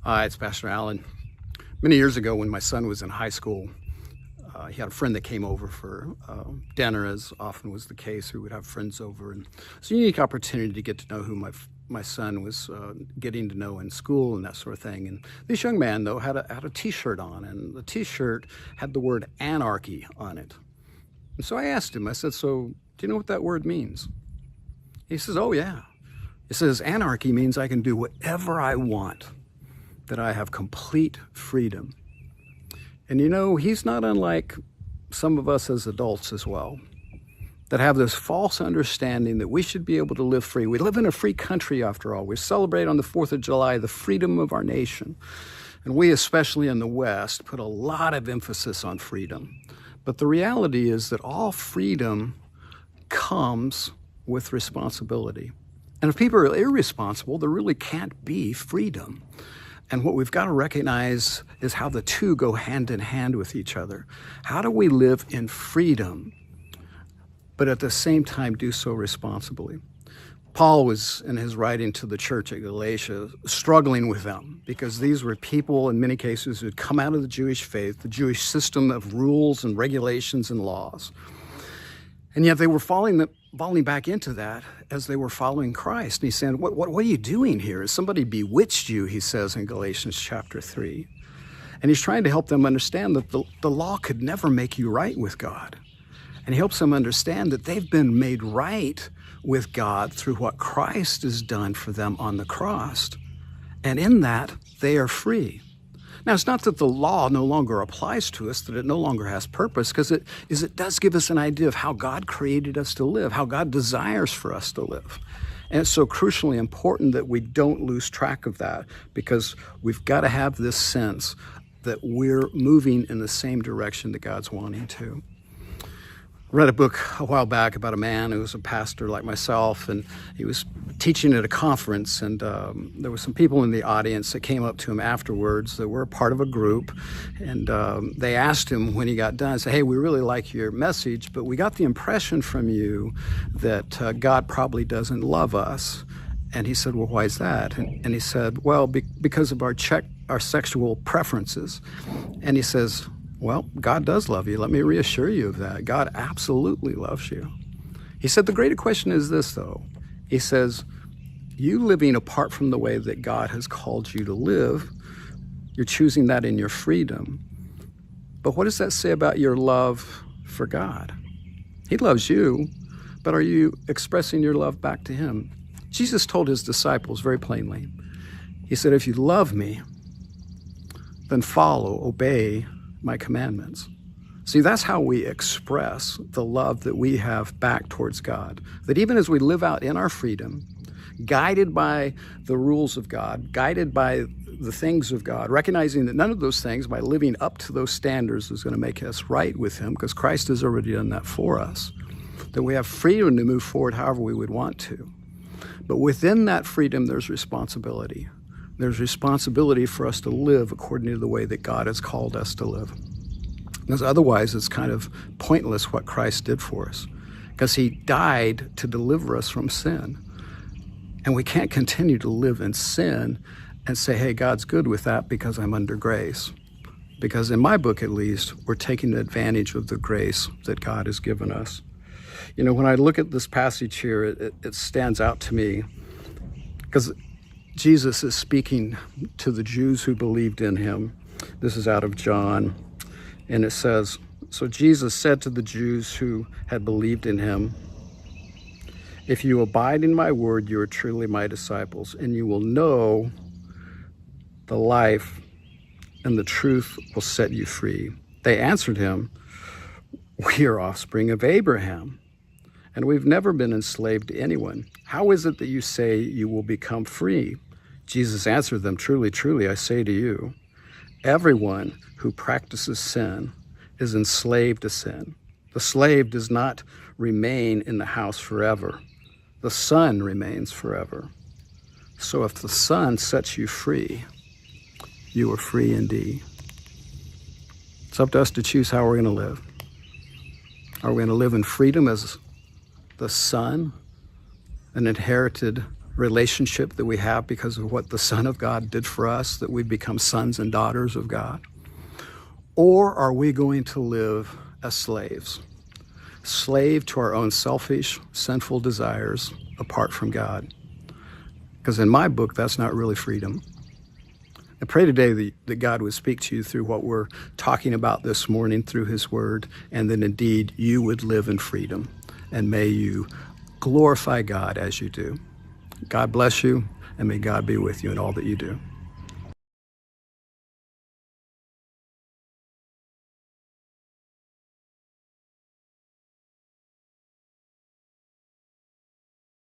Hi, it's Pastor Allen. Many years ago when my son was in high school, he had a friend that came over for dinner, as often was the case. We would have friends over, and it's a unique opportunity to get to know who my son was getting to know in school and that sort of thing. And this young man, though, had a T-shirt on, and the T-shirt had the word anarchy on it. And so I asked him, I said, "So do you know what that word means?" He says, "Oh, yeah." It says, "Anarchy means I can do whatever I want, that I have complete freedom." And you know, he's not unlike some of us as adults as well, that have this false understanding that we should be able to live free. We live in a free country, after all. We celebrate on the 4th of July the freedom of our nation. And we, especially in the West, put a lot of emphasis on freedom. But the reality is that all freedom comes with responsibility. And if people are irresponsible, there really can't be freedom. And what we've got to recognize is how the two go hand in hand with each other. How do we live in freedom, but at the same time do so responsibly? Paul was, in his writing to the church at Galatia, struggling with them because these were people, in many cases, who had come out of the Jewish faith, the Jewish system of rules and regulations and laws. And yet they were falling back into that as they were following Christ. And he's saying, what are you doing here? Has somebody bewitched you, he says in Galatians chapter 3. And he's trying to help them understand that the law could never make you right with God. And he helps them understand that they've been made right with God through what Christ has done for them on the cross. And in that, they are free. Now, it's not that the law no longer applies to us, that it no longer has purpose, because it does give us an idea of how God created us to live, how God desires for us to live. And it's so crucially important that we don't lose track of that, because we've got to have this sense that we're moving in the same direction that God's wanting to. I read a book a while back about a man who was a pastor like myself, and he was teaching at a conference, and there were some people in the audience that came up to him afterwards that were a part of a group, and they asked him when he got done, said, "Hey, we really like your message, but we got the impression from you that God probably doesn't love us." And he said, "Well, why is that?" And he said, "Well, because of our sexual preferences." And he says, "Well, God does love you. Let me reassure you of that. God absolutely loves you." He said, "The greater question is this, though." He says, "You living apart from the way that God has called you to live, you're choosing that in your freedom. But what does that say about your love for God? He loves you, but are you expressing your love back to him?" Jesus told his disciples very plainly. He said, "If you love me, then follow, obey my commandments." See, that's how we express the love that we have back towards God. That even as we live out in our freedom, guided by the rules of God, guided by the things of God, recognizing that none of those things, by living up to those standards, is going to make us right with him, because Christ has already done that for us. That we have freedom to move forward however we would want to. But within that freedom, there's responsibility. There's responsibility for us to live according to the way that God has called us to live. Because otherwise, it's kind of pointless what Christ did for us, because he died to deliver us from sin. And we can't continue to live in sin and say, "Hey, God's good with that because I'm under grace." Because in my book, at least, we're taking advantage of the grace that God has given us. You know, when I look at this passage here, it stands out to me, because Jesus is speaking to the Jews who believed in him. This is out of John, and it says, "So Jesus said to the Jews who had believed in him, 'If you abide in my word, you are truly my disciples, and you will know the life, and the truth will set you free.' They answered him, 'We are offspring of Abraham, and we've never been enslaved to anyone. How is it that you say you will become free?' Jesus answered them, 'Truly, truly, I say to you, everyone who practices sin is enslaved to sin. The slave does not remain in the house forever. The Son remains forever. So if the Son sets you free, you are free indeed.'" It's up to us to choose how we're going to live. Are we going to live in freedom as the Son, an inherited relationship that we have because of what the Son of God did for us, that we become sons and daughters of God? Or are we going to live as slaves? Slave to our own selfish, sinful desires apart from God? Because in my book, that's not really freedom. I pray today that God would speak to you through what we're talking about this morning, through His Word, and that indeed you would live in freedom. And may you glorify God as you do. God bless you, and may God be with you in all that you do.